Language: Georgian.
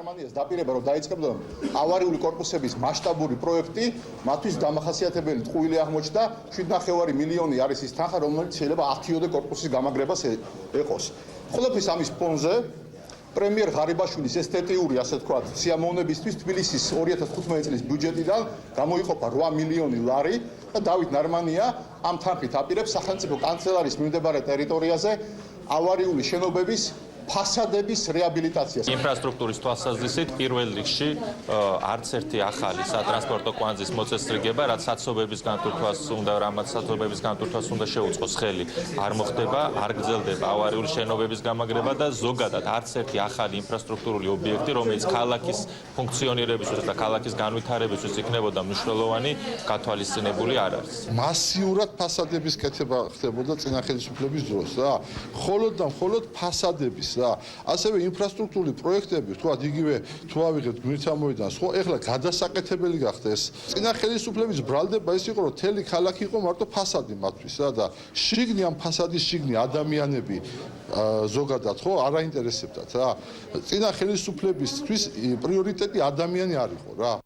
ნარმანიას დაპირება რომ დაიწყებდა ავარიული კორპუსების მასშტაბური პროექტი, მათთვის დამახასიათებელი ტყუილი აღმოჩნდა 7.5 მილიონი არის ის თანხა, რომელიც შეიძლება 10-ოდე კორპუსის გამაგრებას ეყოს. Ყველაფრის ამის ფონზე პრემიერ ღარიბაშვილის ესთეტიური, ასე ვთქვათ, სიამოვნებისთვის თბილისის 2015 წლის ბიუჯეტიდან გამოიყოფა 8 მილიონი ლარი და დავით ნარმანია ამ თანხით აპირებს სახელმწიფო კანცელარიის მიმდებარე ტერიტორიაზე ავარიული შენობების ფასადების რეაბილიტაციას. ინფრასტრუქტურის თვალსაზრისით პირველ რიგში არც ერთი ახალი სატრანსპორტო კვანძის მოწესრიგება, რაც საცობების განტვირთვას უნდა, რამაც საცობების განტვირთვას უნდა შეუწყოს ხელი, არ მოხდება, არ გრძელდება ავარიული შენობების გამაგრება და ზოგადად არც ერთი ახალი ინფრასტრუქტურული ობიექტი, რომელიც ქალაქის ფუნქციონირებისთვის და ქალაქის განვითარებისთვის იქნებოდა მნიშვნელოვანი, გათვალისწინებული არ არის. მასიურად ფასადების კეთება ხდებოდა წინა ხელისუფლების დროს და მხოლოდ ფასადების ასევე ინფრასტრუქტურული პროექტები, თქვათ იგივე თუ ავიღებთ გვირთამოიდან, ხო, ეხლა გადასაკეთებელი გახდა ეს. წინა ხელისუფლების ბრალდება ის იყო, რომ მთელი ქალაქი იყო მარტო ფასადი მათთვის და შიგნი ამ ფასადის შიგნი ადამიანები ზოგადად ხო არ აინტერესებდათ რა. წინა ხელისუფლებისთვის პრიორიტეტი ადამიანი არ იყო რა.